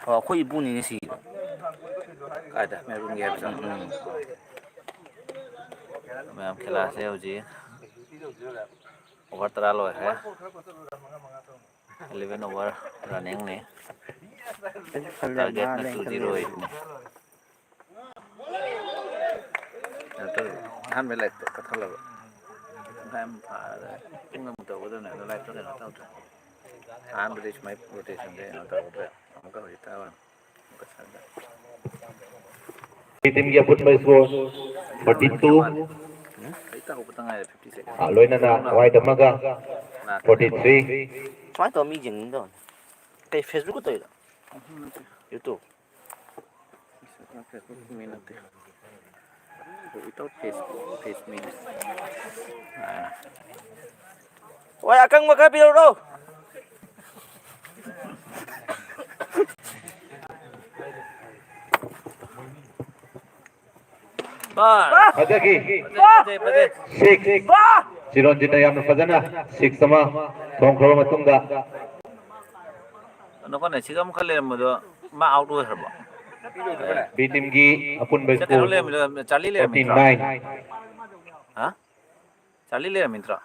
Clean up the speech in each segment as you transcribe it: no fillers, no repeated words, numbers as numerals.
ꯑꯩꯈꯣꯏ ꯏꯄꯨꯅꯤꯅꯦ ꯁꯤ ꯀꯥꯏꯗ ꯃꯩꯔꯨꯟꯒꯤ ꯍꯥꯏꯕꯁꯦ ꯃꯌꯥꯝ ꯈꯦꯂꯥꯁꯦ ꯍꯧꯖꯤꯛ ꯑꯣꯚꯔ 10 ꯂꯣꯏꯈ꯭ꯔꯦ 11 ꯑꯣꯚꯔ ꯔꯟꯅꯤꯡꯅꯤ ꯇꯥꯔꯒꯦꯠꯅ 2-0 ꯑꯣꯏꯕꯅꯤ ꯑꯍꯥꯟꯕ ꯂꯥꯏꯠꯇꯣ ꯀꯠꯊꯠꯂꯕ ꯄꯨꯡ ꯑꯃ ꯇꯧꯒꯗꯕꯅꯦ ꯑꯗꯣ ꯂꯥꯏꯠꯇꯣ ꯀꯩꯅꯣ ꯇꯧꯗ꯭ꯔꯦ ꯑꯍꯥꯟꯕꯗꯤ ꯁꯨꯃꯥꯏ ꯔꯣꯇꯦꯁꯟꯁꯦ ꯀꯩꯅꯣ ꯇꯧꯍꯧꯗ꯭ꯔꯦ ꯑꯃꯨꯛꯀ ꯍꯧꯖꯤꯛ ꯇꯥꯕ ꯑꯃꯨꯛꯀ ꯁꯥꯟꯅ ꯇꯤꯝꯒꯤ ꯑꯄꯨꯟꯕ ꯁ꯭ꯀꯣꯔ 42 ꯍꯧꯖꯤꯛꯇ ꯍꯧꯕꯇ ꯉꯥꯏꯔꯦ 50 ꯁꯦꯀꯦꯟ ꯂꯣꯏꯅꯅ ꯋꯥꯏꯠ ꯑꯃꯒ 43 ꯁꯨꯃꯥꯏꯅ ꯇꯧꯔ ꯃꯤ ꯌꯦꯡꯅꯤꯡꯗꯕꯅꯤ ꯀꯩ ꯐꯦꯁꯕꯨꯛꯀ ꯇꯧꯔꯤꯔꯣ ꯌꯨꯇꯨꯕ ꯐꯦꯁꯕꯨꯛ ꯃꯤ ꯅꯠꯇꯦ ꯋꯤꯊꯥꯎꯠ ꯐꯦꯁ ꯃꯤꯅꯤ ꯍꯣꯏ ꯑꯀꯪꯕ ꯈꯔ ꯄꯤꯔꯛꯎꯔꯣ ꯐꯖꯈꯤ ꯐꯖꯩ 6 ꯆꯤꯔꯣꯟꯖꯤꯠꯅ ꯌꯥꯝꯅ ꯐꯖꯅ 6 ꯑꯃ ꯊꯣꯡꯈ꯭ꯔꯕ ꯃꯇꯨꯡꯗ ꯅꯀꯣꯅꯦ ꯁꯤꯒ ꯑꯃ ꯈꯔ ꯂꯩꯔꯝꯕꯗꯣ ꯃꯥ ꯑꯥꯎꯠ ꯑꯣꯏꯈ꯭ꯔꯕꯣ ꯕꯤ ꯇꯤꯝꯒꯤ ꯑꯄꯨꯟꯕ ꯁꯤ ꯀꯩꯅꯣ ꯁ꯭ꯀꯣꯔ ꯂꯩꯔꯝꯃꯤꯗꯣ ꯆꯥꯔꯂꯤ ꯂꯩꯔꯝꯃꯤꯗ꯭ꯔꯣ 49 ꯍꯥ ꯆꯥꯔꯂꯤ ꯂꯩꯔꯝꯃꯤꯗ꯭ꯔꯣ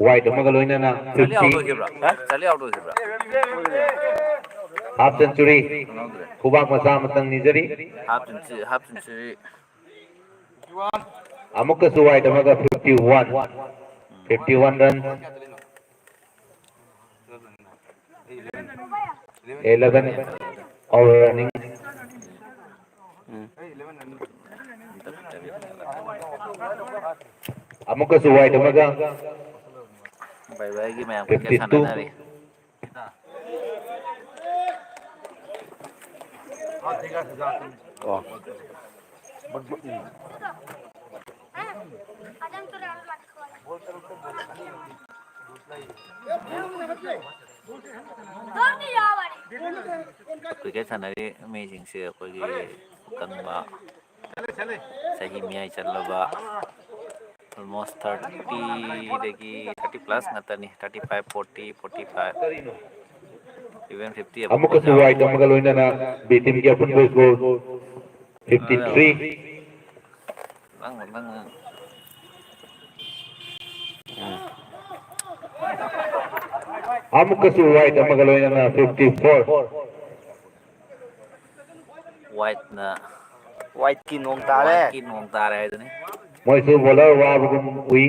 ꯋꯥꯏꯠ ꯑꯃꯒ ꯂꯣꯏꯅꯅ ꯆꯥꯔꯂꯤ ꯑꯥꯎꯠ 50 ꯑꯣꯏꯈꯤꯕ꯭ꯔꯥ ꯆꯥꯔꯂꯤ ꯑꯥꯎꯠ ꯑꯣꯏꯈꯤꯕ꯭ꯔꯥ ꯍꯥꯐ ꯁꯦꯟꯆꯨꯔꯤ ꯈꯪꯍꯧꯗ꯭ꯔꯦ ꯈꯨꯕꯥꯛ ꯃꯆꯥ ꯑꯃꯇꯪ ꯅꯤꯖꯔꯤ ꯍꯥꯞ ꯁꯦꯟꯆꯨꯔꯤ ꯑꯃꯨꯛꯀꯁꯨ ꯋꯥꯏꯠ ꯑꯃꯒ 51 ꯔꯟ 11 over running ꯑꯃꯨꯛꯀꯁꯨ ꯋꯥꯏꯠ ꯑꯃꯒ ꯕꯥꯏ ꯕꯥꯏꯒꯤ ꯃꯌꯥꯝ ꯀ꯭ꯔꯤꯀꯦꯠ 52 ꯁꯥꯟꯅꯅꯔꯤ ꯀ꯭ꯔꯤꯀꯦꯠ ꯁꯥꯟꯅꯔꯤ ꯃꯤꯁꯤꯡꯁꯦ ꯑꯩꯈꯣꯏꯒꯤ ꯑꯀꯟꯕ ꯆꯍꯤ ꯃꯤꯌꯥꯏ ꯆꯜꯂꯕ ꯑꯣꯜꯃꯣꯁ 30ꯗꯒꯤ 30+ ꯉꯥꯛꯇꯅꯤ 35 40 45 ꯏꯚꯦꯟ 50 ꯑꯕꯞꯐꯥꯎ ꯑꯃꯨꯛꯀꯁꯨ ꯌꯥꯎꯔꯤ ꯋꯥꯏꯠ ꯑꯃꯒ ꯂꯣꯏꯅꯅ ꯕꯤ ꯇꯤꯝꯒꯤ ꯑꯄꯨꯟꯕ ꯁ꯭ꯀꯣꯔ 53 ꯅꯪ ꯑꯃꯨꯛꯀꯁꯨ ꯋꯥꯏꯠ ꯑꯃꯒ ꯂꯣꯏꯅꯅ 54 ꯋꯥꯏꯠꯅ ꯋꯥꯏꯠꯀꯤ ꯅꯣꯡ ꯇꯥꯔꯦ ꯋꯥꯏꯠꯀꯤ ꯅꯣꯡ ꯇꯥꯔꯦ ꯍꯥꯏꯗꯨꯅꯤ ꯃꯣꯏꯁꯨ ꯕꯣꯂꯔ ꯋꯥꯕꯒꯨꯝ ꯎꯏ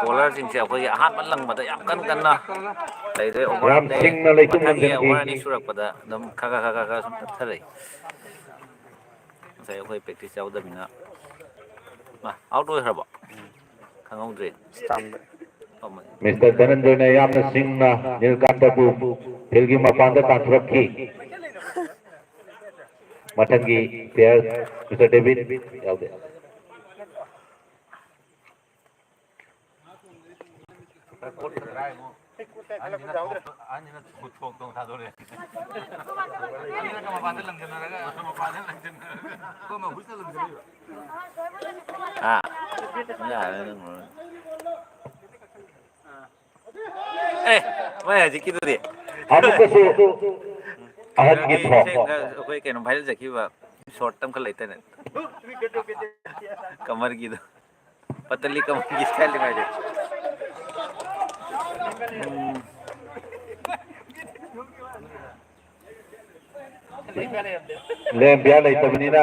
ꯕꯣꯂꯔꯁꯤꯡꯁꯦ ꯑꯩꯈꯣꯏꯒꯤ ꯑꯍꯥꯟꯕ ꯂꯪꯕꯗ ꯌꯥꯝ ꯀꯟꯅ ꯂꯩꯔꯦ ꯑꯣꯚꯔ ꯌꯥꯝ ꯑꯃꯗꯩ ꯁꯤꯡꯅ ꯂꯩꯇꯨꯝ ꯃꯊꯪꯒꯤ ꯂꯪꯁꯤꯟꯈꯤ ꯑꯣꯚꯔ ꯑꯅꯤ ꯁꯨꯔꯛꯄꯗ ꯑꯗꯨꯝ ꯈꯔ ꯁꯨꯝ ꯇꯞꯊꯔꯛꯏ ꯉꯁꯥꯏ ꯑꯩꯈꯣꯏ ꯄ꯭ꯔꯦꯛꯇꯤꯁ ꯌꯥꯎꯗꯕꯅꯤꯅ ꯑꯥꯎꯠ ꯑꯣꯏꯈ꯭ꯔꯕꯣ ꯈꯪꯍꯧꯗ꯭ꯔꯦ ꯃꯤꯁꯇꯔ ꯙꯅꯟꯖꯣꯏꯅ ꯌꯥꯝꯅ ꯁꯤꯡꯅ ꯅꯤꯜꯀꯥꯟꯇꯕꯨ ꯐꯤꯜꯒꯤ ꯃꯄꯥꯟꯗ ꯇꯥꯟꯊꯣꯔꯛꯈꯤ ꯃꯊꯪꯒꯤ ꯄ꯭ꯂꯦꯌꯔ ꯃꯤꯁꯇꯔ ꯗꯦꯕꯤꯠ ꯌꯥꯎꯗꯦ ꯃꯣꯏ ꯍꯧꯖꯤꯛꯀꯤꯗꯨꯗꯤ ꯑꯃꯨꯛꯀꯁꯨ ꯑꯍꯟꯒꯤ ꯀꯩꯅꯣꯒꯤ ꯊ꯭ꯔꯣ ꯑꯩꯈꯣꯏ ꯀꯩꯅꯣ ꯚꯥꯏꯔꯦꯜ ꯆꯠꯈꯤꯕ ꯁꯣꯔꯠ ꯑꯃꯈꯛ ꯂꯩꯇꯅꯦ ꯀꯃꯔꯒꯤꯗꯣ ꯄꯇली कमर की स्टाइल दिखाई दे ꯂꯦꯝꯕꯤꯌꯥ ꯂꯩꯇꯕꯅꯤꯅ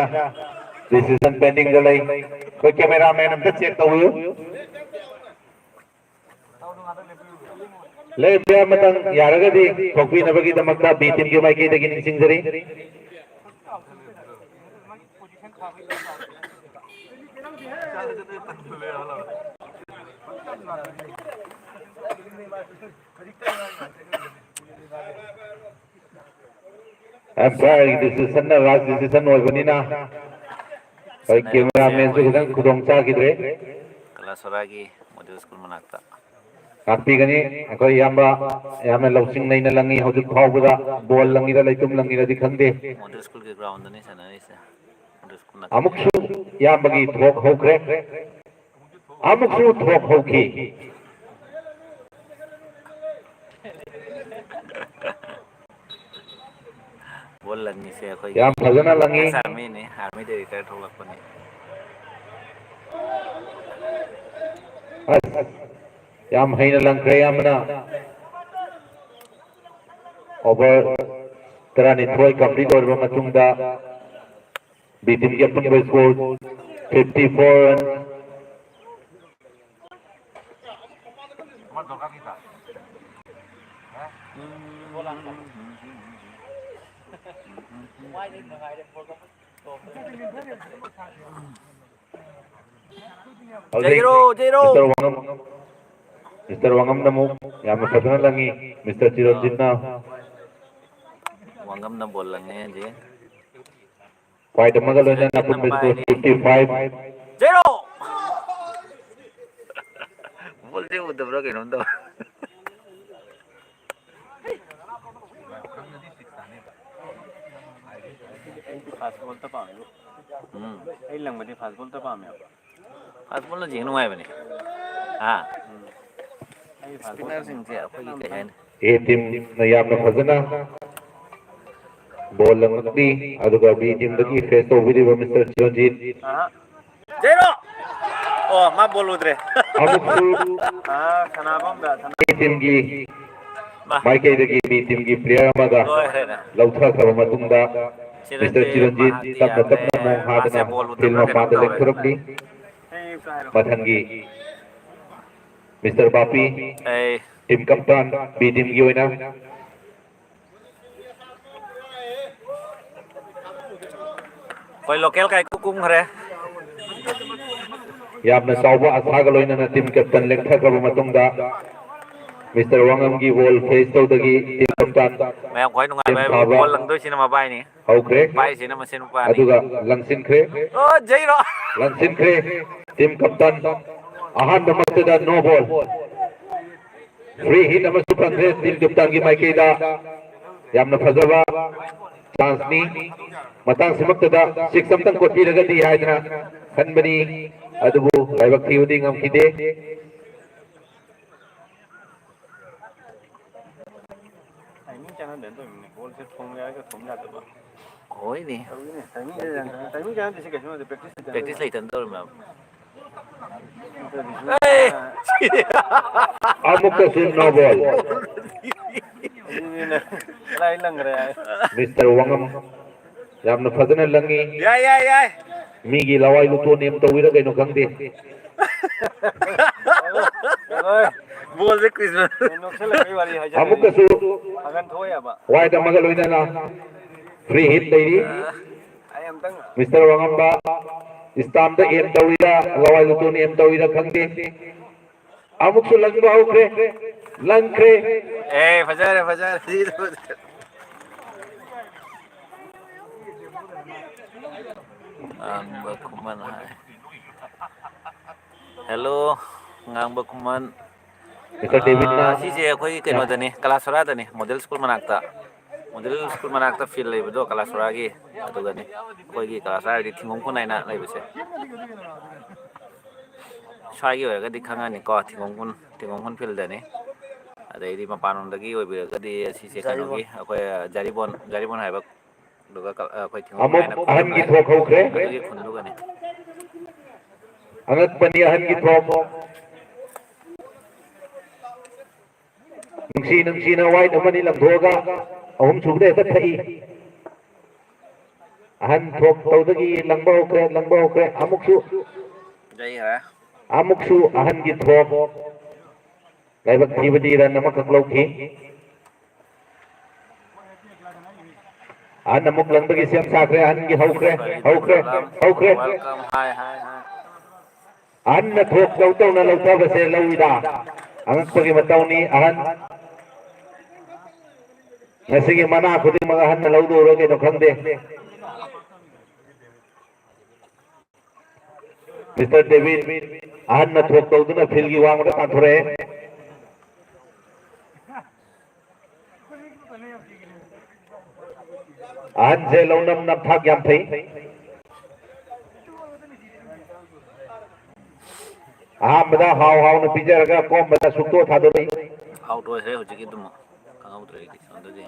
ꯗꯤꯁꯤꯖꯟ ꯄꯦꯟꯗꯤꯡꯗ ꯂꯩ ꯑꯩꯈꯣꯏ ꯀꯦꯃꯦꯔꯥꯃꯦꯟ ꯑꯝꯇ ꯆꯦꯛ ꯇꯧꯕꯤꯌꯨ ꯂꯦꯝꯕꯤꯌꯥ ꯑꯃꯇꯪ ꯌꯥꯔꯒꯗꯤ ꯊꯣꯛꯄꯤꯅꯕꯒꯤꯗꯃꯛꯇ ꯕꯤ ꯇꯤꯝꯒꯤ ꯃꯥꯏꯀꯩꯗꯒꯤ ꯅꯤꯡꯁꯤꯡꯖꯔꯤ ꯑꯦꯝꯄꯥꯌꯔꯒꯤ ꯗꯤꯁꯤꯖꯟꯅ ꯂꯥꯁ ꯗꯤꯁꯤꯖꯟ ꯑꯣꯏꯕꯅꯤꯅ ꯑꯩꯈꯣꯏ ꯀꯦꯃꯦꯔꯥꯃꯦꯟꯁꯨ ꯈꯤꯇꯪ ꯈꯨꯗꯣꯡ ꯆꯥꯈꯤꯗ꯭ꯔꯦ ꯀꯂꯥꯁꯣꯔꯥꯒꯤ ꯃꯣꯗꯦꯜ ꯁ꯭ꯀꯨꯜ ꯃꯅꯥꯛꯇ ꯉꯥꯛꯄꯤꯒꯅꯤ ꯑꯩꯈꯣꯏ ꯏꯌꯥꯝꯕ ꯌꯥꯝꯅ ꯂꯧꯁꯤꯡ ꯂꯩꯅ ꯂꯪꯉꯤ ꯍꯧꯖꯤꯛ ꯐꯥꯎꯕꯗ ꯕꯣꯜ ꯂꯪꯉꯤꯔ ꯂꯩꯇꯨꯝ ꯂꯪꯉꯤꯔꯗꯤ ꯈꯪꯗꯦ ꯃꯣꯗꯦꯜ ꯁ꯭ꯀꯨꯜꯒꯤ ꯒ꯭ꯔꯥꯎꯟꯗꯅꯤ ꯁꯥꯟꯅꯔꯤꯁꯦ ꯃꯣꯗꯦꯜ ꯁ꯭ꯀꯨꯜ ꯅꯥꯀꯟꯗ ꯑꯃꯨꯛꯁꯨ ꯏꯌꯥꯝꯕꯒꯤ ꯊ꯭ꯔꯣꯛ ꯍꯧꯈ꯭ꯔꯦ ꯑꯃꯨꯛꯁꯨ ꯊ꯭ꯔꯣꯛ ꯍꯧꯈꯤ ꯔꯟꯅꯤꯁꯦ ꯑꯩꯈꯣꯏꯒꯤ ꯌꯥꯝ ꯐꯖꯅ ꯂꯪꯉꯤ ꯑꯥꯔꯃꯤꯅꯤ ꯑꯥꯔꯃꯤꯗ ꯔꯤꯇꯥꯌꯔ ꯊꯣꯛꯂꯛꯄꯅꯤ ꯑꯁ ꯌꯥꯝ ꯍꯩꯅ ꯂꯪꯈ꯭ꯔꯦ ꯌꯥꯝꯅ ओवर 12 कंप्लीट ओवर मतुंगदा बी टीम के अपन स्कोर 54 रन मिस्टर वांगम नमु याम फजना लंगी मिस्टर चिरंजीत ना वांगम न बोल लंगे जी फाइट मगल होने ना अपन स्कोर 55 0 बोलते उधर के नंदो फास्ट बॉल तो पामे आई लंगबदी फास्ट बॉल तो पामे फास्ट बॉल जिंग नुआय बने हां स्पिनर सिंह से अखोई के है ए टीम न याम फजना बॉल लंगदी अदुगा बी टीम दगी फेस ओवरिबा मिस्टर चिरंजीत 0 ओ मा बॉल उधरे अमुसु हां सनाबम दा ए टीम की माइके दगी बी टीम की प्लेयर अमगा लौथा खब मतुंगदा मिस्टर चिरंजीत तपना तपना मोंग हादना फिल्म पाद लेखुरबली मथंगी मिस्टर बापी टीम कप्तान बी टीम की होइना कोई लोकल काय कुकुम खरे यामना साउबा असागा लोइना टीम कैप्टन लेखा खब मतुंगदा मिस्टर वांगम की बॉल फेस तौदगी टीम कप्तान मैं कोई नुंगाय बाय बॉल लंगदो सिना मबाय नि हौख्रे बाय सिना मसेन पानी अदुगा लंगसिनख्रे ओ जयरो लंगसिनख्रे टीम कप्तान आहान नमस्तेदा नो बॉल फ्री हिट अमसु फंग्रे टीम कप्तान की माइकेदा यामना फजबा चांस नि मतंग सिमक्तदा 6 अमतंग कोटी रगदी हाइदना खनबनी अदुबु लाइबक थिउदी ngam खिदे टाइमिंग चैनल दे तो बॉल से थोम गया के थोम जाता बा कोई नहीं टाइमिंग चैनल जैसे कैसे प्रैक्टिस लेतन तो मैं अमुकसु नो बॉल लाई लंग रहा है मिस्टर वांगम यामना फजना लंगी याय मीगी लवाई लुतो नेम तविरा कइनो खंगदे बोल से क्रिसमस नोक्से लगी वाली है अमुकसु अगन थोया बा वाइड मगल होइना फ्री हिट लेरी आई एम तंग मिस्टर वांगम बा स्टाम द एम तविरा लवाई लुतो नेम तविरा खंगदे अमुकसु लंगबा होख्रे लंगख्रे ए फजर Kuman hello ngang Kuman mister David ना सिसे अखोई कनो दनी कलासरा दनी मॉडल स्कूल मनाक्ता फील्ड लेबदो कलासरा की अदुगनी कोई कलासरा दि थिंगों को नाइना लेबसे स्वागी होयगदि खंगानी को थिंगों फील्ड दनी अदैदि मपानोंदगी ओइबगदि सिसे कनोगी अखोई जारिबोन हाइबा दुगा अखोई थिंगों नाइना अहन की थ्रो खौख्रे अदुगी खुंदुगनी अंगत बनी अहन की थ्रो नुंसी ना वाइट अमनी लंधोगा अहुम सुबदे थई अहन थ्रोक तौदगी लंबा होख्रे अमुकसु जय है अमुकसु अहन की थ्रोक लाइबक थीबदी रन अमक लौखी अहन अमुक लंबगी सेम साखरे अहन की हौख्रे वेलकम हाय अहन थ्रोक तौतौ न लौता बसे लौइदा अंगपगी मतौनी अहन नसिगी मना खुदी मगा हन लौदो रोगे तो खंदे मिस्टर डेविड अहन न थोक तौदुना फिलगी वांगदा ताथुरे अहन से लौनम नथाक याम थई बदा हाव न पिजरगा कोम बदा सुक्तो थादो नहीं आउट हो है होजिकी तुम खाऊ तो एक संदो जे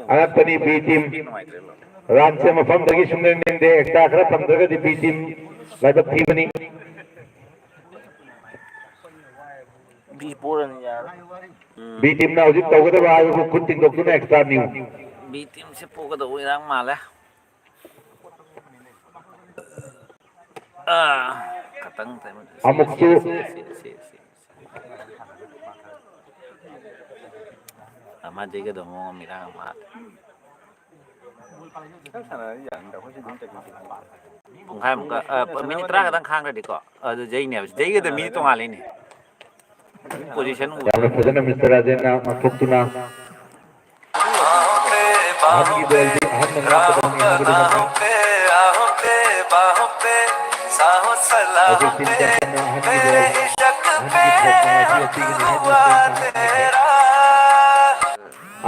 Anaptani B team run se mafam dagi sumner ninde extra khara famdaga di B team laibak thibani Biporan ya. B team na hujik tawgada ba ayu khud ting doktuna extra new B team se poka do irang male. Katang tayo. Amuksu Ama jaga do mo mirang ma. Hai muka minit terakhir kadang khang tadi kok. Jai ni, jai ke minit tu ngalih ni. Position yamna fazana Mr. Rajena mafuktuna ahad ki bol di ahad na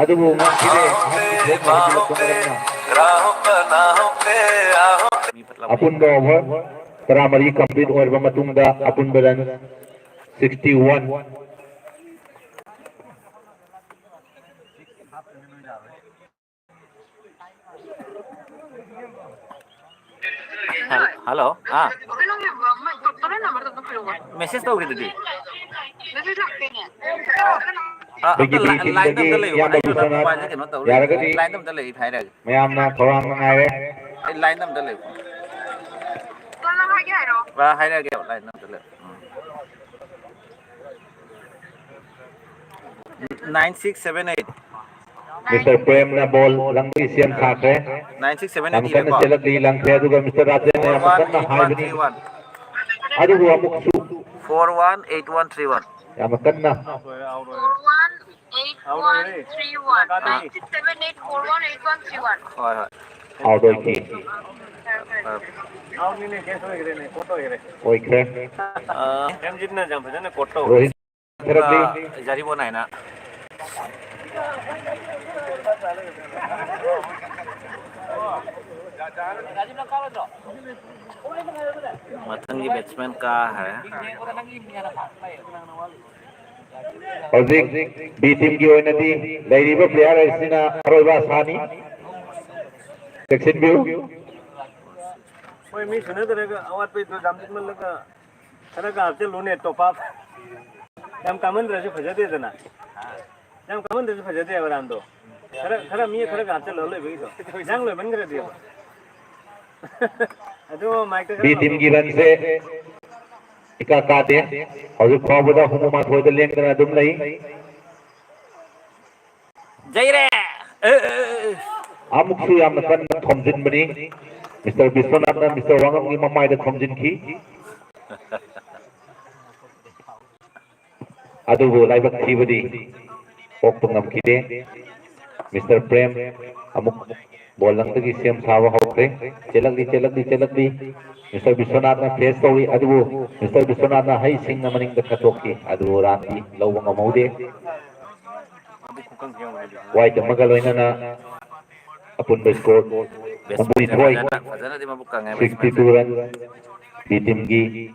aduh ngakide apun ba over primary complete over ba matungda apun balan 61 Halo, message tahu gitu di. bagi bikin bagi yang bagusan ya lagi Line tam dale ithai ra. mayamna thorang ngai Line tam dale. Ba hai ra ge line tam dale. 9678 Mr. Prem na ball lang di siam khakre 9678 kan chelak di lang khe aduga Mr. Rajan ne amakan na haibani aduh amuksu 418131 amakan na 418131 hoi hoi outdoor ki oi khe rohit therapy jari bonai na mathangi batsman ka hai hojik B team ki oinati lairiba player asina aroiba sani section view मी सुनत रहेगा आवाज पे तो जामतिक मन लगा खरं का आपचे loan येतो पाप जाम कामन रजे फजते येत ना जाम कामन रजे फजते यावर आणतो खरं खरं मी खरं का आपचे लोले बघितो चांगलं बंद करत ये अतो mic B team ki run se ika kate hojik khawbada humuma thoida len kana dum lai jai re amuksu yamna kan thomjin bani Mr. Biswanath na Mr. Wangam ki mamai da thomjin ki adubu laibak thibadi okpungam kide Mr. Prem amuk bolang tagi siam sawa hokre chelak di Mr. Biswanath na face tawi adubu Mr. Biswanath na hai sing na maning da katoki adubu rati lawang amaude wai tamagaloina na apun ba score Mambui Troy fazana di mabuk kang 62 run B team ki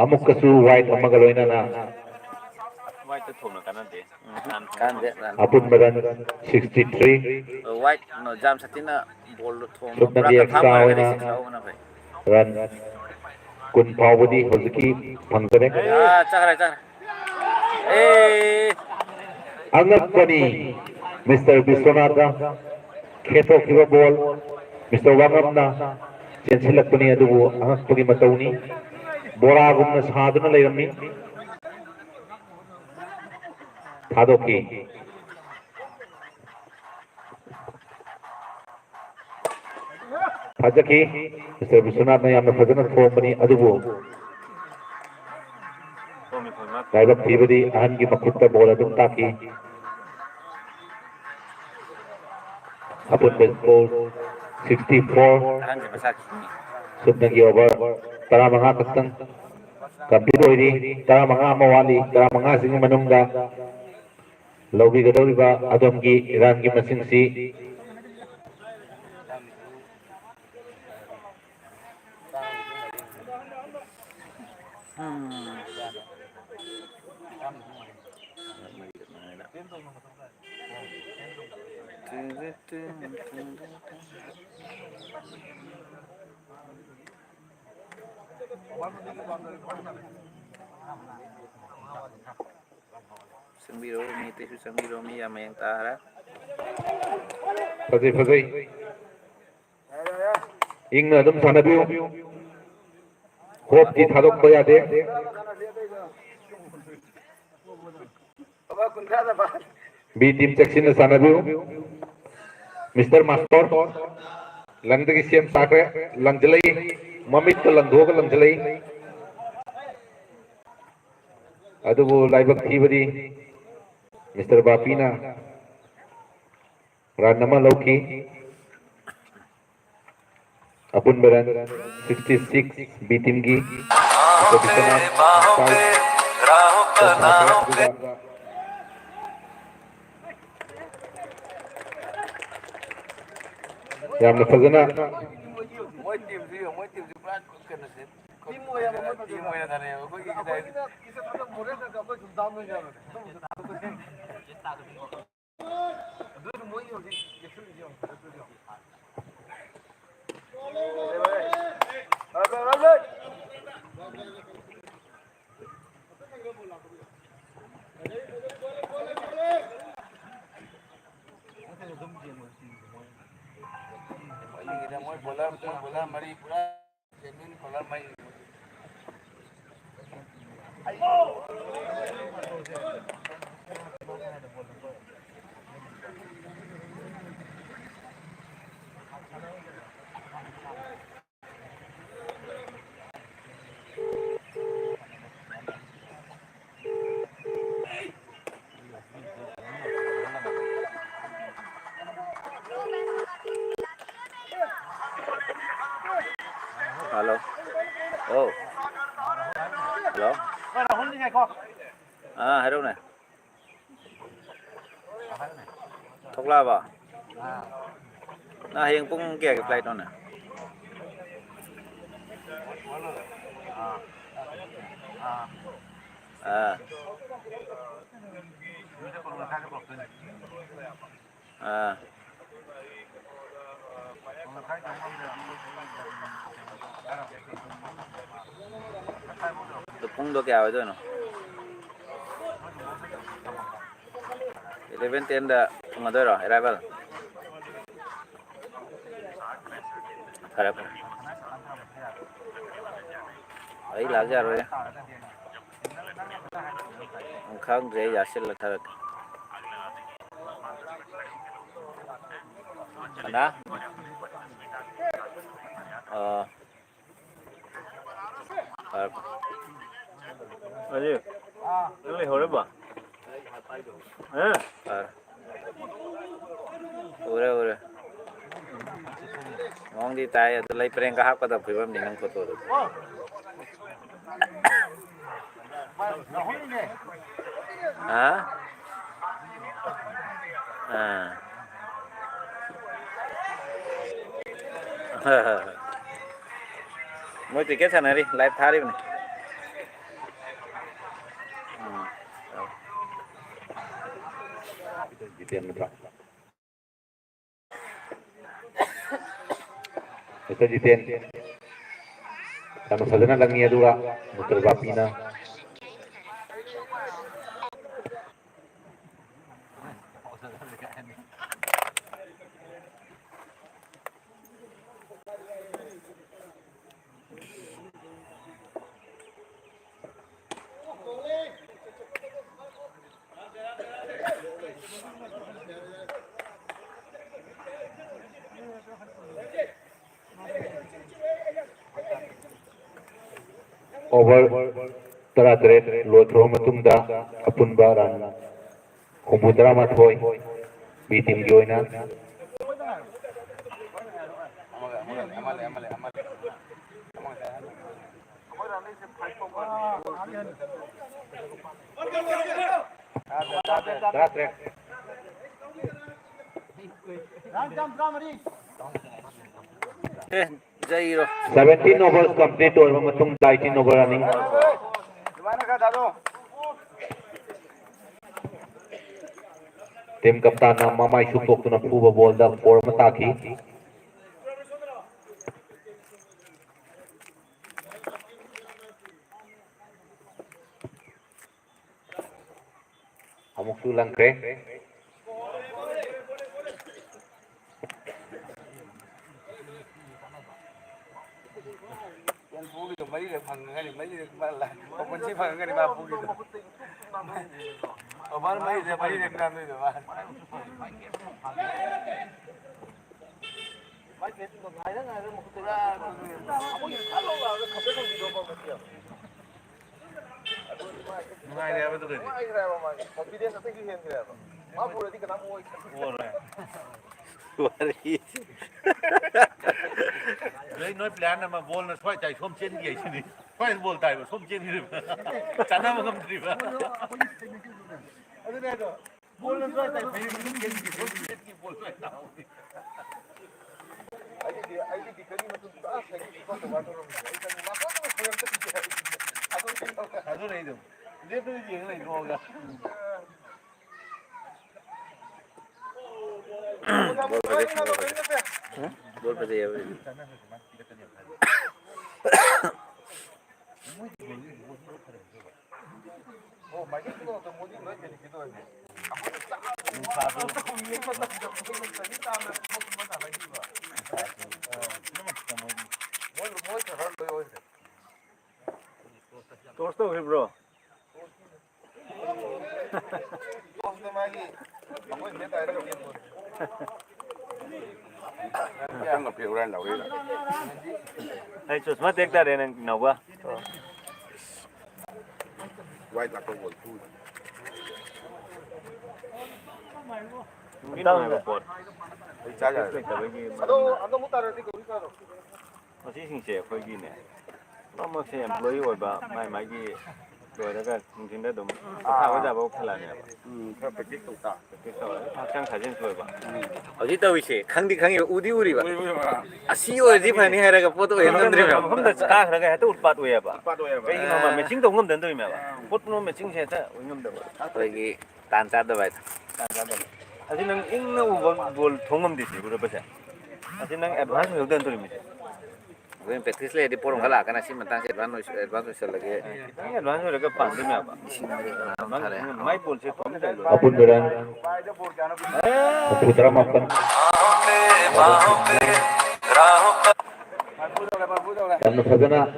amuk kasu white amagaloina na white to thona kana de kan de apun baran 63 white no jam satina bol thona Sub na di extra na run kun pawadi hojiki phangtare chakra eh angapani Mr. Biswanath na kheto kiba ball Mr. Wangam na chensilakpani adubu angakpagi matawni bora gumna saduna layramni thadoki thajaki Mr. Biswanath na yamna fazana thombani adubu laibak thibadi ahan ki makhutta ball adum taki apun baseball 64 kan masak subnagi over tara mga kaktang complete oiri tara mga mawali tara mga sing manungga lobby gadoriba adom gi ran gi masing si Sembiro mi tisu sembiro mi ya mayang tara. Fazai fazai. Ingna adum sanabiyo. Hope di thadok ko yade. B team section na sanabiyo. Mr. Master. Lang tagi siyam sakre. Lang jalai. Mamit ka lang dho ka lang jalai. Adubo laibak thibadi. Mr. Bapina. Ranama Lauki. Apun Baran 66 B team gi. Yang nafazana Halo. Oh. Halo. À, hay đâu này. Thốc la ba. Na hieng pung kia cái flight đó nè. À. À. Pung do kaya itu no. 11:10 dah pengatur lah arrival. Harap. Ay lagi rồi. Không dễ giả xin là thật. Anda? Aje. Ini hore ba. Ure. Ngong di tay at lay preng kahap ka tapos ibang ninang kotor. Ha? Mau tiket sana nih, live hari nih. Jitian mutlak. Itu jitian. Sama sadana lang niya dua, Mr. Bapina. Over tara-tret lotro matunda apun baran kumbudra mathoy bitim joina tara-tret 17 overs complete over matung 18 over running. Team कप्तान ममाई सुपोक्तुना फूबा ball दा 4 अमा ताकी अमुक लंख्रे lấy nói plan mà bol nó phải chạy xôm trên gì chứ đi phải bol chạy mà xôm trên đi chắn nó mà không đi mà bol nó phải chạy phải xôm trên gì xôm trên gì bol phải nào 아주 레이드 레이드 얘는 이거가 Gol pada ya. Torsto है bro. Hey, चश्मा देखता रहना नौवा. Kita report. Masih sing share kau gini. Mama saya employee apa, mai gi, dua dah mungkin dah dom. Tahu dah bawa kelan ya. Kalau pergi tu tak, macam kajian tu apa. 어디 또 위시 강디 강이 우디 우리 봐. 아 시오 디 파니 하라가 포토 했는데 봐. हम तो का रहा है तो उत्पाद हुआ बा. कहीं मामा मैचिंग तो हम दंदो में बा. फोटो में मैचिंग है तो हम दंदो. 거기 단자도 봐. 아직 난 잉나 볼 통음 되지 그래 보자. 아직 난 애드바인스 못 dंदो gue praktis le di porong kala karena sih mentang advance lagi advance udah ke pandemi apa mai bol se tom dai apun beran putra makan dan fagana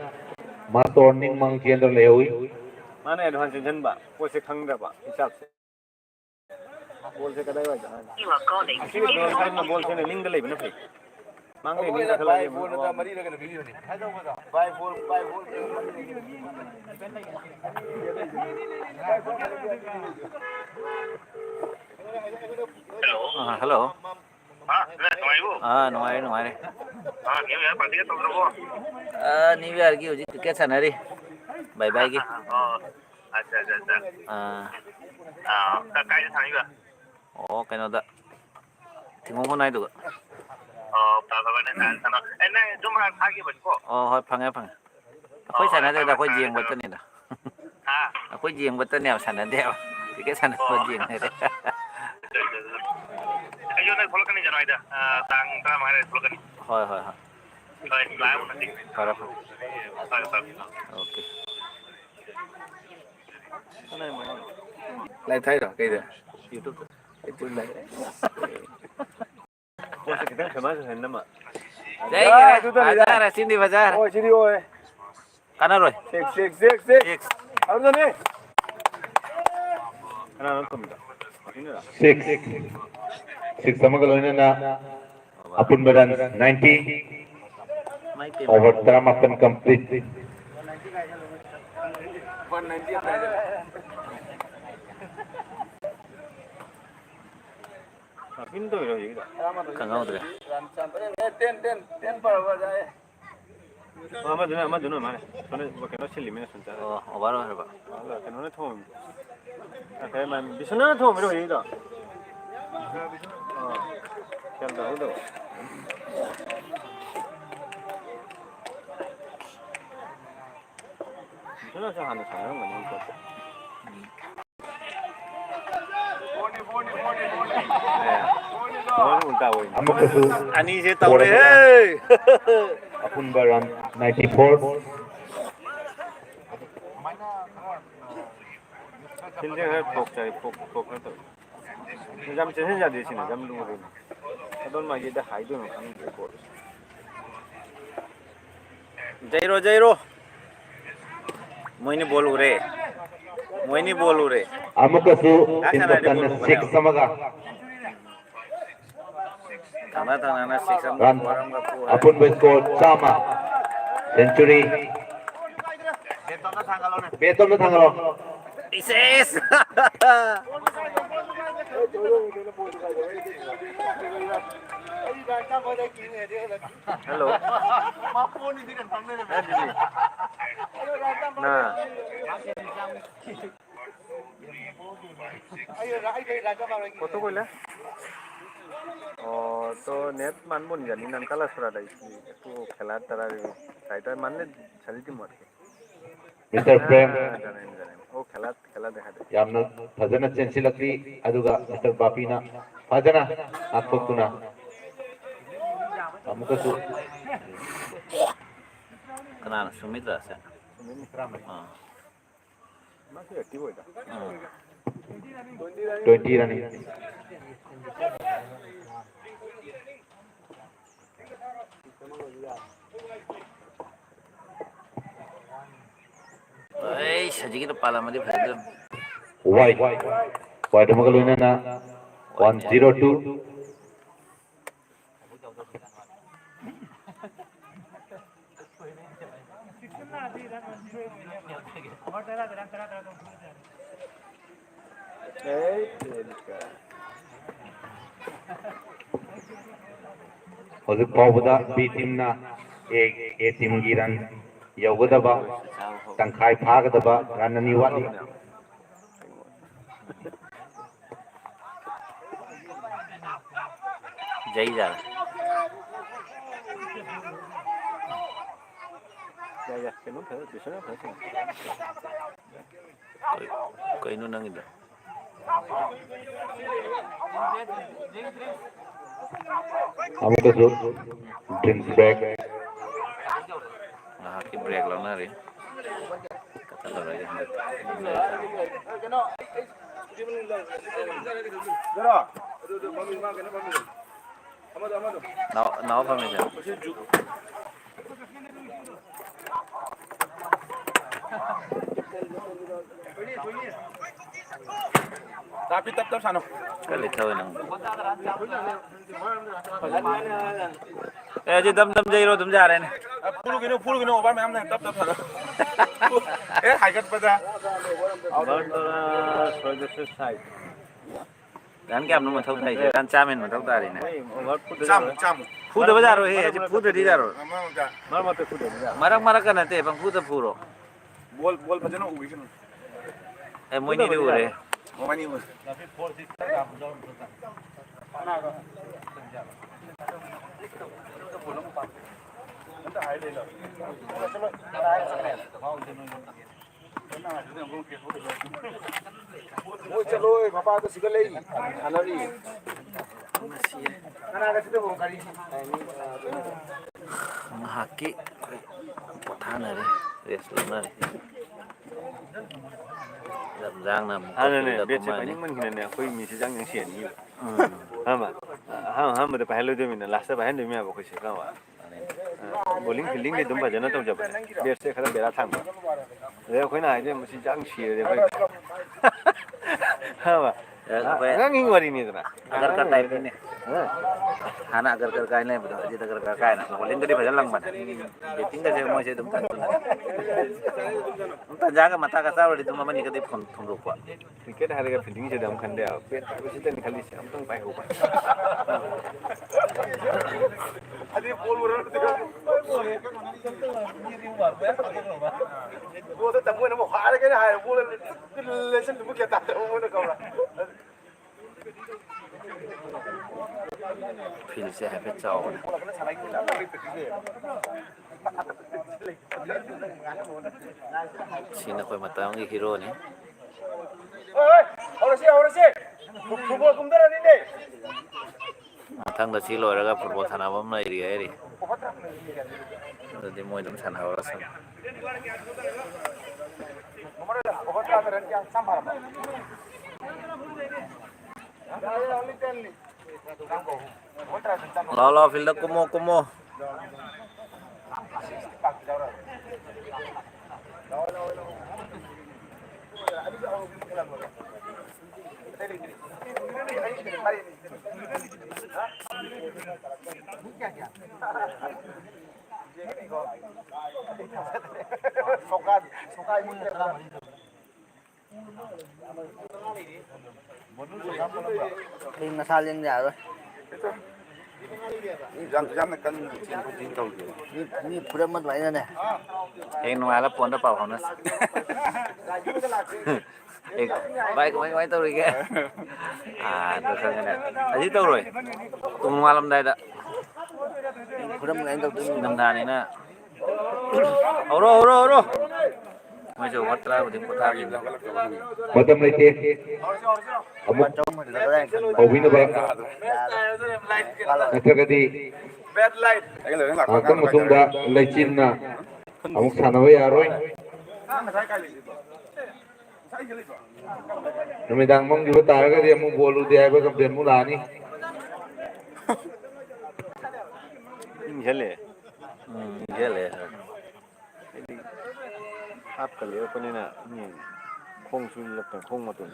ma turning mang cender le hui mana advance जन बा वो से खंग बा हिसाब से बोल से कदाई बा बोल से लिंक दले बने फिर mang cái này là cái bol nó mari lagi video ni hai đâu bây giờ buy bol hello nuai nuai New Year party ke tolong ko New Year ki uji tiket sana ri bye bye ki acha ka kai thang ba cái nó đã thì ngon này được 좀 하기 버리고 thôi phăng khối sản này là khối giềng vật này đó khối giềng vật này sản này đeo thì cái sản này khối giềng này đấy cái này follow cái này rồi đó tăng ta mà này follow cái này thôi rồi lại một tí thôi rồi ok lại thấy rồi cái gì YouTube cái chuyện này बोल से कितना famous है ना मा Đấy, bazar, sini bazar. ôi sini ôi Kanan rồi. six ở đây đi ana nó cầm đó six sama kalau ini na apun beran 90 over term akan complete 190 pintu itu gitu Kangau tuh. ama dulu mana soalnya bukan nó xử lý mình sẵn Oh, baru ada pak. cái nó thôm cái mà bisa nó thôm itu gitu kan tahu tuh bisa sih hanya sana nggak mau ulta oy Amakasu Ani se taure he. Apunba run 94. 필딩을 폭자리 폭폭해서 잠 전hen자 되시네 잠 누구를 어떤 막 이제 하이드는 가는 거 Jairo. Moini bol ure. Amakasu tim kaptan 6 samaga. Tana na six Run. Apun by score sama. Century. Beton na thangalo. Ises. hello nah কত কইলা ও তো net মানবো নি জানি নান কালা ছড়া দাইছি একটু খেলার তারা সাইটা মানে ছাড়ি দিম আর কি Mr. Prem জানেন ও খেলা দেখা দেয় yamna fazana chensilakli aduga Mr. Bapina fazana akpotuna. Amakasu Kenal Sumitra sih. masih aktif itu 20 running. Sajik itu pala madi berada. White Magaluina na 102. Hozir Pawbuda B team na A team gi run yaugadaba tangkhai phagadaba run ani wali. Jai jar. ya kenapa kalau bisa apa sih Kau ini nang itu. Amakasu drinks break. Nah, ki break lah nari. Kata lo lagi. Now apa macam? Tapi tetap sana. Kali tahu nang. Eh, jadi dam Jairo dam जा रहे हैं. Puluh gino obat memang tetap sana. Hakikat pada. abar soil side Kan क्या अपनों में थोड़ा है, kan चामेन में थोड़ा रही है. abar food Cam. Food apa jaro है, jadi food di jaro. mar mate food Marak kan nanti, bang food puro. Bol pada no ubi kan. Mau ini dulu deh. Mau mani mus. Mau calo, bapak tu segala ini. Anari. Karena ada situ mau kari. Haki, potana deh, restaurant deh. Giang nam. ane biasa paling mungkin ni aku misi jang yang sian ni hama hama tu pahalo tu mina last pahalo tu mina aku sih kau bowling fielding ni dumpa jana tu jawab biasa kalau berat thang dia aku nak aja misi jang sian dia hama Nggak ngingwari ini tuh Agar kan type ini. Anak agar kain lain betul. Aja agar kain. Boleh nggak dibaca lang mana? Jadi tinggal saya mau saya tempat tu. Entah jaga mata kasar di tempat mana kita phone rupa. cricket hari ka fielding je dam khande a pe usi tan khali se am tong pai ho pa Adi bol buran tu. Bol tu tamu nama hari kan hari bol lesson tu mungkin tak tahu mana kau lah. Feel saya hebat jauh. Sini kau mata orang hero ni. Oi, orang sih. Football ꯀꯨꯝꯗꯔꯅꯤꯅꯦ ꯃꯊꯪꯗ ꯁꯤ ꯂꯣꯏꯔꯒ football ꯁꯥꯟꯅꯕ ꯑꯃ ꯂꯩꯔꯤ ꯍꯥꯏꯔꯤ ꯑꯗꯨꯗꯤ ꯃꯣꯏ ꯑꯗꯨꯝ ꯁꯥꯟꯅꯍꯧꯔꯁꯅꯨ ꯂꯥꯛꯑꯣ ꯂꯥꯛꯑꯣ ꯐꯤꯜꯗ ꯀꯨꯝꯃꯣ ꯀꯨꯝꯃꯣ ꯍꯌꯦꯡ ꯅꯁꯥ ꯂꯦꯡꯗ ꯌꯥꯔꯣꯏ ꯌꯥꯝꯅ ꯀꯟꯅ ꯆꯦꯟ ꯈꯣꯠꯆꯦꯟ ꯇꯧꯗꯦ ꯃꯤ ꯐꯨꯔꯝꯕ ꯑꯗꯨꯃꯥꯏꯅꯅꯦ ꯍꯌꯦꯡ ꯅꯣꯡꯉꯥꯜꯂ ꯐꯣꯟꯗ ꯄꯥꯎ ꯐꯥꯎꯅꯁꯤ ꯚꯥꯏ ꯀꯃꯥꯏ ꯀꯃꯥꯏ ꯇꯧꯔꯤꯒꯦ ꯑꯗꯨ ꯈꯪꯒꯅꯦ ꯑꯁꯤ ꯇꯧꯔꯣꯏ ꯅꯣꯡꯉꯥꯜꯂꯝꯗꯥꯏꯗ ꯐꯨꯔꯝ ꯀꯥꯏꯅ ꯇꯧꯗꯣꯏꯅꯤ ꯅꯤꯡꯊꯝꯊꯥꯅꯤꯅ ꯍꯧꯔꯣ ꯍꯧꯔꯣ ꯍꯧꯔꯣ ꯃꯣꯏꯁꯨ ꯋꯥꯠꯇ꯭ꯔꯕꯨꯗꯤ ꯄꯣꯊꯥꯈꯤꯕꯅꯤ ꯃꯇꯝ ꯂꯩꯇꯦ ꯑꯃꯨꯛ ꯆꯍꯨꯝ ꯍꯟꯖꯤꯜꯂꯛꯀꯗ꯭ꯔꯥ ꯍꯥꯏꯅ ꯈꯟꯕ ꯍꯧꯕꯤꯅꯕ ꯌꯥꯔꯣꯏ ꯅꯠꯇ꯭ꯔꯒꯗꯤ ꯉꯥꯏꯍꯥꯛꯇꯪ ꯃꯇꯨꯡꯗ ꯂꯩꯆꯤꯟꯅ ꯑꯃꯨꯛ ꯁꯥꯟꯅꯕ ꯌꯥꯔꯣꯏ ꯅꯨꯃꯤꯗꯥꯡ ꯃꯪꯈꯤꯕ ꯇꯥꯔꯒꯗꯤ ꯑꯃꯨꯛ ꯕꯣꯜ ꯎꯗꯦ ꯍꯥꯏꯕ ꯀꯝꯄ꯭ꯂꯦꯟ ꯑꯃꯨꯛ ꯂꯥꯛꯑꯅꯤ ꯏꯪꯁꯜꯂꯦ ꯏꯪꯁꯜꯂꯦ ꯍꯥꯞꯀ ꯂꯦꯞꯄꯅꯤꯅ ꯈꯣꯡ ꯆꯨꯜꯂꯛꯇ ꯈꯣꯡ ꯃꯇꯣꯟ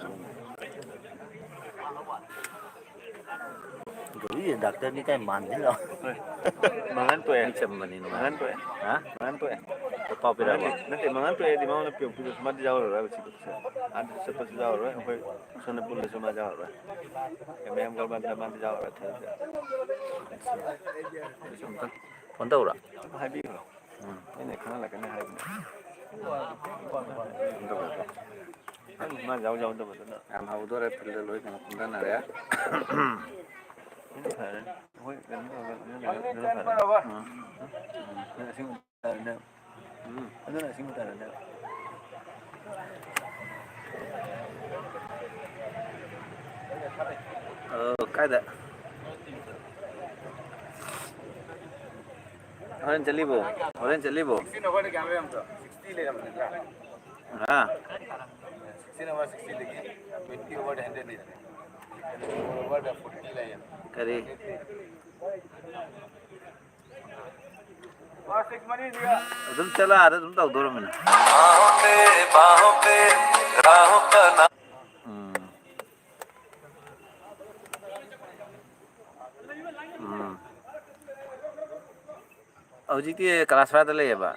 ꯗꯥꯛꯇꯔꯅꯤ ꯀꯥꯏ ꯃꯥꯟꯁꯤꯜꯂꯣ ꯃꯉꯥꯟ ꯇꯣꯛꯑꯦ ꯃꯤ ꯆꯝꯕꯅꯤ ꯃꯉꯥꯟ ꯅꯨꯡꯉꯥꯏ ꯇꯣꯛꯑꯦ ꯍꯥ ꯃꯉꯥꯟ ꯇꯣꯛꯑꯦ ꯄꯥꯎ ꯄꯤꯔꯛꯑꯕꯣ ꯅꯠꯇꯦ ꯃꯉꯥꯟ ꯇꯣꯛꯑꯦꯗꯤ ꯃꯉꯣꯟꯗ ꯄꯤꯔꯛꯄꯤꯗꯨꯁꯨ ꯃꯥꯗꯤ ꯌꯥꯎꯔꯔꯣꯏ ꯍꯥꯏꯕ ꯑꯥꯗ ꯆꯠꯄꯁꯨ ꯌꯥꯎꯔꯔꯣꯏ ꯑꯩꯈꯣꯏ ꯁꯣꯝꯗ ꯄꯨꯜꯂꯁꯨ ꯃꯥ ꯌꯥꯎꯔꯔꯣꯏ ꯃꯌꯥꯝ ꯀꯔꯕꯥꯔꯗ ꯃꯥꯗꯤ ꯌꯥꯎꯔꯔꯣꯏ ꯐꯣꯟ ꯇꯧꯔꯥ ꯍꯥꯏꯕꯤꯈ꯭ꯔꯣ ꯑꯩꯅ ꯈꯪꯍꯜꯂꯛꯀꯅꯤ ꯍꯥꯏꯕꯅꯦ ꯃꯥ ꯌꯥꯎ ꯌꯥꯎꯗꯕꯗꯨꯅ ꯌꯥꯝ ꯍꯧꯗꯣꯔꯦ ꯐꯤꯜꯗ ꯂꯣꯏ ꯀꯩꯅꯣ ꯀꯨꯝꯊꯅꯔꯦ ꯐꯔꯅꯤ ꯍꯣꯏ ꯀꯩꯅꯣ ꯑꯗꯨꯅ ꯑꯁꯤꯡꯕ ꯇꯥꯔꯅꯦꯕ ꯀꯥꯏꯗ ꯍꯣꯔꯦꯟ ꯆꯠꯂꯤꯕꯣ ꯍꯣꯔꯦꯟ ꯆꯠꯂꯤꯕꯣ ꯍꯥ ꯀꯔꯤ ꯑꯗꯨꯝ ꯆꯠꯂ ꯑꯥꯗ ꯑꯗꯨꯝ ꯇꯧꯗꯣꯔꯃꯤꯅ ꯍꯧꯖꯤꯛꯇꯤ ꯀꯂꯥꯁꯔꯥꯗ ꯂꯩꯌꯦꯕ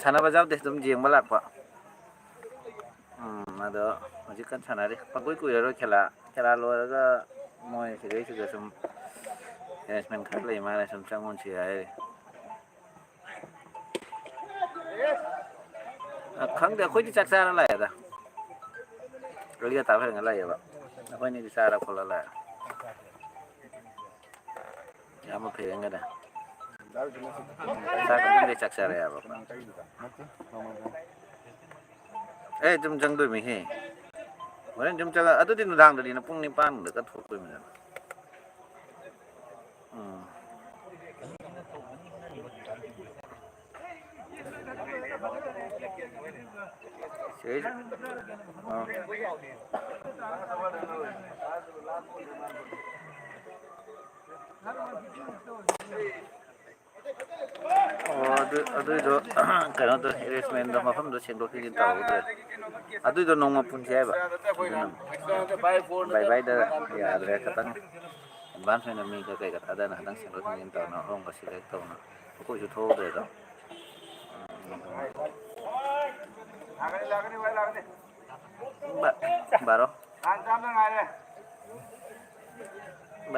ꯁꯥꯟꯅꯕ ꯌꯥꯎꯗꯦ ꯑꯗꯨꯝ ꯌꯦꯡꯕ ꯂꯥꯛꯄ ꯑꯗꯣ ꯍꯧꯖꯤꯛ ꯀꯟꯅ ꯁꯥꯟꯅꯔꯤ ꯄꯪꯀꯨꯏ ꯀꯨꯏꯔꯔꯣꯏ ꯈꯦꯂꯥ ꯂꯣꯏꯔꯒ ꯃꯣꯏ ꯁꯤꯗꯩꯁꯤꯗ ꯁꯨꯝ ꯑꯦꯔꯦꯟꯖꯃꯦꯟ ꯈꯔ ꯂꯩ ꯃꯥꯜꯂꯦ ꯁꯨꯝ ꯆꯪꯉꯨꯁꯤ ꯍꯥꯏꯔꯤ ꯈꯪꯗꯦ ꯑꯩꯈꯣꯏꯗꯤ ꯆꯥꯛ ꯆꯥꯔ ꯂꯥꯛꯑꯦꯗ ꯒꯥꯔꯤ ꯇꯥ ꯐꯔꯒ ꯂꯥꯛꯑꯦꯕ ꯑꯩꯈꯣꯏꯅꯤꯗꯤ ꯆꯥꯔ ꯈꯣꯠꯂ ꯂꯥꯛꯑꯦ ꯌꯥꯝꯕ ꯐꯩꯔꯦꯟꯒꯅꯦ ꯆꯥꯛ ꯆꯥꯔꯦꯕ ꯑꯦ ꯑꯗꯨꯝ ꯆꯪꯗꯣꯏꯃꯤꯍꯦ ꯍꯣꯔꯦꯟ ꯁꯨꯝ ꯆꯪꯉ ꯑꯗꯨꯗꯤ ꯅꯨꯡꯗꯥꯡꯗꯅꯤꯅ ꯄꯨꯡ 9ꯗꯒ ꯊꯣꯛꯇꯣꯏꯃꯤꯅ ꯑꯗꯨꯏꯗꯣ ꯀꯩꯅꯣꯗꯣ ꯑꯦꯔꯦꯟꯖꯃꯦꯟꯗꯣ ꯃꯐꯝꯗꯣ ꯁꯦꯡꯗꯣꯛ ꯁꯦꯡꯖꯤꯟ ꯇꯧꯍꯧꯗ꯭ꯔꯦ ꯑꯗꯨꯏꯗꯣ ꯅꯣꯡꯃ ꯄꯨꯟꯁꯦ ꯍꯥꯏꯕ ꯕꯥꯏꯗ ꯌꯥꯗ꯭ꯔꯦ ꯈꯤꯇꯪ ꯑꯦꯗꯚꯥꯟꯁ ꯑꯣꯏꯅ ꯃꯤꯒ ꯀꯩꯒ ꯊꯥꯗꯅ ꯈꯤꯇꯪ ꯁꯦꯡꯗꯣꯛ ꯁꯦꯡꯖꯤꯟ ꯇꯧꯅ ꯑꯍꯣꯡꯕ ꯁꯤꯂꯦꯛ ꯇꯧꯅ ꯑꯩꯈꯣꯏꯁꯨ ꯊꯣꯛꯍꯧꯗ꯭ꯔꯦꯗꯣ ꯕꯥꯔꯣ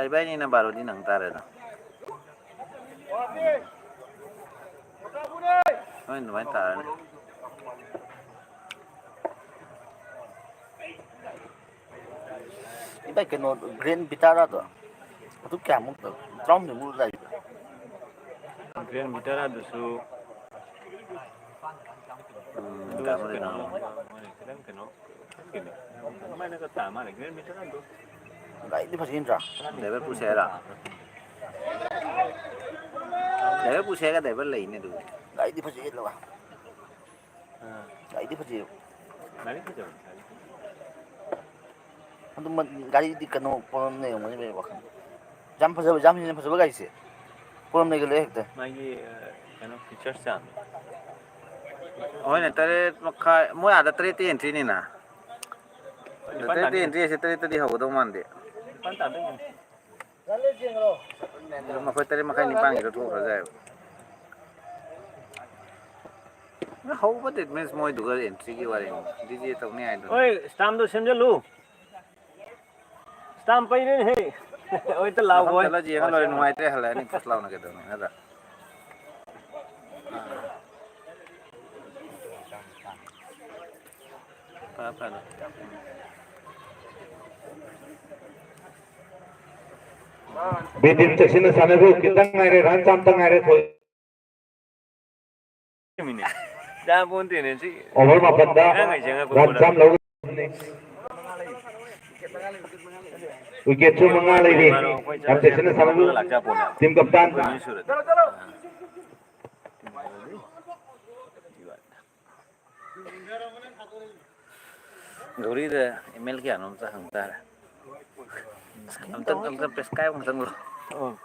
ꯏꯕꯥꯏꯅꯤꯅ ꯕꯥꯔꯣꯗꯤ ꯅꯪ ꯇꯥꯔꯦꯗ ꯍꯣꯏ ꯑꯗꯨꯃꯥꯏꯅ ꯇꯥꯔꯅꯤ ꯏꯕꯥꯏ ꯀꯩꯅꯣ ꯒ꯭ꯔꯦꯟ ꯚꯤꯇꯥꯔꯥꯗꯣ ꯑꯗꯨ ꯀꯌꯥꯃꯨꯛ ꯇꯔꯥꯍꯨꯝꯗꯣꯏꯃꯨꯛ ꯂꯩꯕ ꯒ꯭ꯔꯦꯟ ꯚꯤꯇꯥꯔꯥ ꯑꯗꯨꯁꯨ ꯑꯗꯨꯒꯁꯨ ꯇꯥꯃꯔꯤꯅ ꯀꯩꯅꯣ ꯈꯤꯇꯪ ꯀꯩꯅꯣ Mana kata mana kira misalnya tu. Gari di Fasintra. Driver pusera. Driver pusera driver lain itu. Gari di Fasintra lah. Gari di Fasintra. Mana tu jauh. Untuk gari di kano problem ni orang ni bukan. Jam ni pasal gari sih. Problem ni kalau ekta. Magi kan features jam. Oh ini tadi makai, mau ada tadi entry ni na. Tadi entry tadi hawa tu mandi. Pantai tu. Makai tadi makai ni pang itu tu saja. Hawa betul means mau itu kan entry ki waring. Diji tu ni ada. Oi, stamp tu semja lu. Stamp pay ni hey. Oi tu lau boy. Kalau dia kalau nuai teh halah ni pas lau nak kita ni ada. Apa tu? Bidim section sana tu kita ngai ran sam tang ngai thoi. Ini. Dah pun tu ni sih. Over ma banda ran sam lau. Wicket tu mengalih ni. Ram section sana tu tim kapten. Gauri dah email kian om sah hantar. Om tang peskai om tang lo. Oh,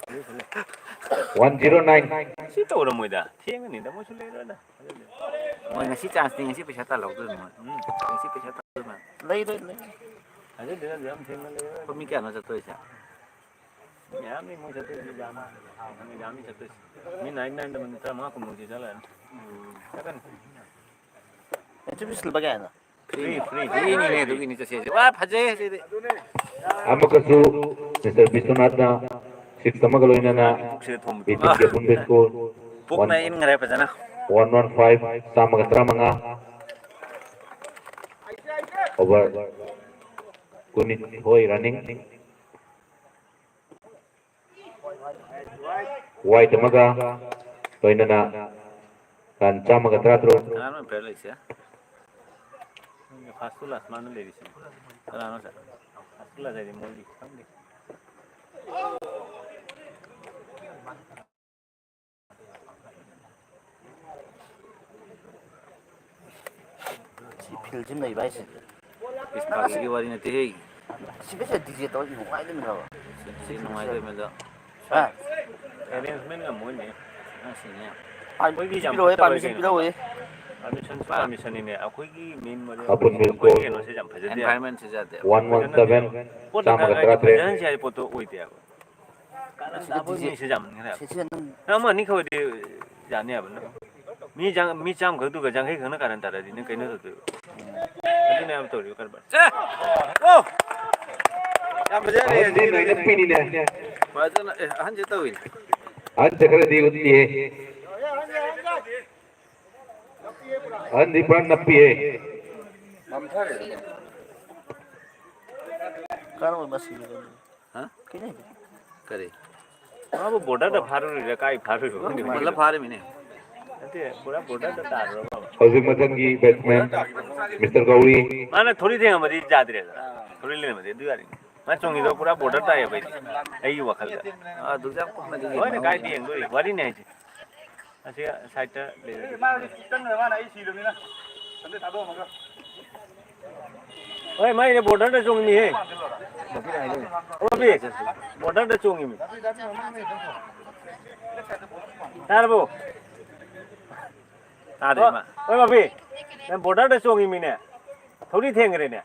109. si tahu orang muda. Tiang ni dah mau sulit dah. Mau ngasih chance ni ngasih peserta lau tu semua. Ngasih peserta tu semua. Lay. Ada dia jam tiang ni. Pemikiran macam tu saja. Ya, ni mau satu jam. Ni jam ni satu. Ni naik teman kita mau aku mesti jalan. Kan? Itu bisa bagaimana? Free. Ini tu ini tu saja. Wah, pajai sih. Amo kasu Mr. Biswanath na six sama kalau ina na Saya thom. bitin ke pundes ko Puk na in ngarai pa na. 115 sama katra mga over kunit hoy running white maga to ina na kan sama katra tro Ano pero siya. Fastula mana le disi. Ano sa. Fastula jadi moldi. Sampai. Si film na iba sih. Ispagi ki wari na tihig. Si bisa DJ tahu ni bukan itu mana. Sino nga ito medyo. Ah, Arrangement ka mo ni. Sinya. permission pilo eh. Permission ini. Aku ini main model. Apun milko. Aku ini nasi jam saja dia. Environment siya dati. 117 sama katra tre Jangan siapa foto uit dia. Karena apa ni sejam ni lah. Si si Nama ni kau dia jangan apa nak. Mi jam kau tu kau jangan kena karan tara di ni kau ni tu. Itu ni apa tu dia kerja. Oh. Yang berjaya Hindi na ina pini na Baca na hanje tahu ini. ante kare di utti hai andi pan nappi hai kalau masih gitu. Hah? Kini. Kare. अब border dah baru ni, kai baru. मतलब फारे में नहीं. Nanti pura border dah taruh. Hazim Hasan ki batsman Mr. Gauri mana थोड़ी थी हमारी जाती रहे थोड़ी लेने में दे यार मैं चुंगी तो पूरा border ता है भाई यही वक्त का दूसरा कुछ नहीं वो ने काय दिए गोरी वाली नहीं है अच्छा साइड ले ओए मैं ये border ता चुंगी है ओ भी border ता चुंगी में तार वो तार ओए बाबी मैं border ता चुंगी में ने थोड़ी थेंग रे ने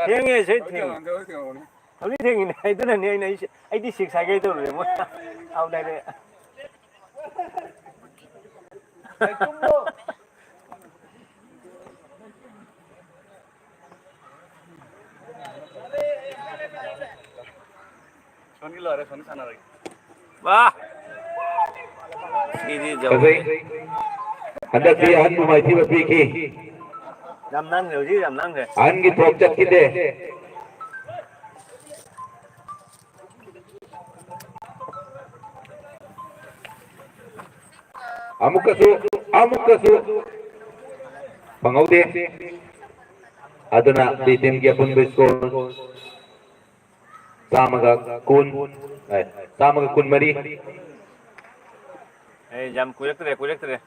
थेंगे से थेंग थोड़ी थेंग ने इधर नहीं नहीं 86 आ गई तो रे मो आउ नहीं रे वाह ini jauh. Kasi hendak dia han mai thi ba ki làm năng rồi chứ làm năng rồi han ki thok chat ki de amukasu pangau de aduna di tim ki apun score samaga kun samaga kun mari jam kuyak tere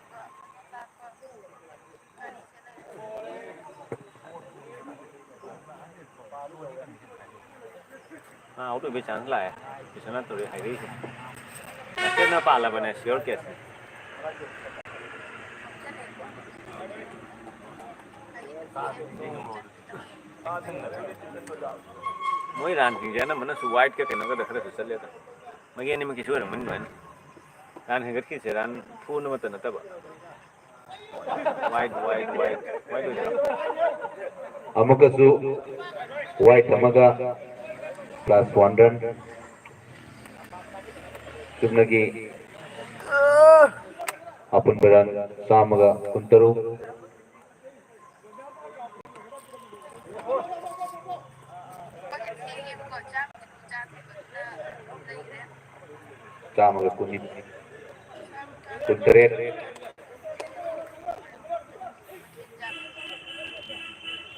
auto be chance la hai isna to hai ri hai na pala bane sure case moi ran king jana mana su white ke kena ka dakhre su chal leta magi ani magi sure man man ran hegat ki se ran phone mata na taba white amuka su white amaga plus 1 run subnagi apun beran samaga kuntaru samaga kunit kunteret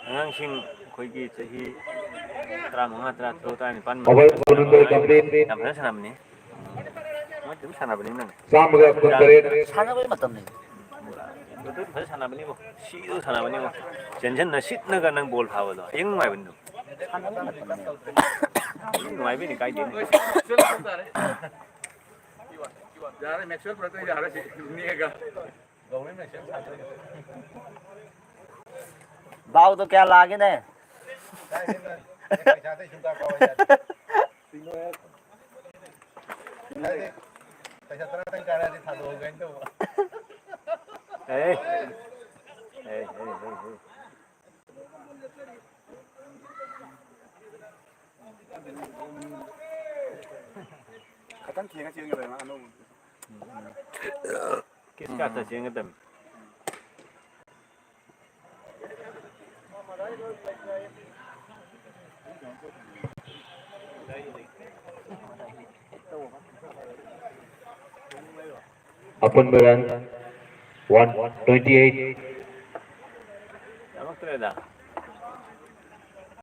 angang sing khoi gi chahi 35 36 pan over kunundoi complete yam sana sanamni mo tum sanabni nang samaga kunteret 사나버리 맞답니. 또 벌 산나버니 뭐 시도 산나버니 뭐 전전 나 시트나가 능 볼 파워도 잉 마이 번도 사나버리 맞답니. 잉 마이 비니 까이 된 यार Maxwell पर तो यार नहीं है का government में भाव तो क्या लागे ने? चाहते शुदा का पैसा तरह तक कर रहा था 2 घंटे ए खतन किएगा चेंज कर रहा है ना किसका था चेंग दम apun beran 128 Emang tuh ada.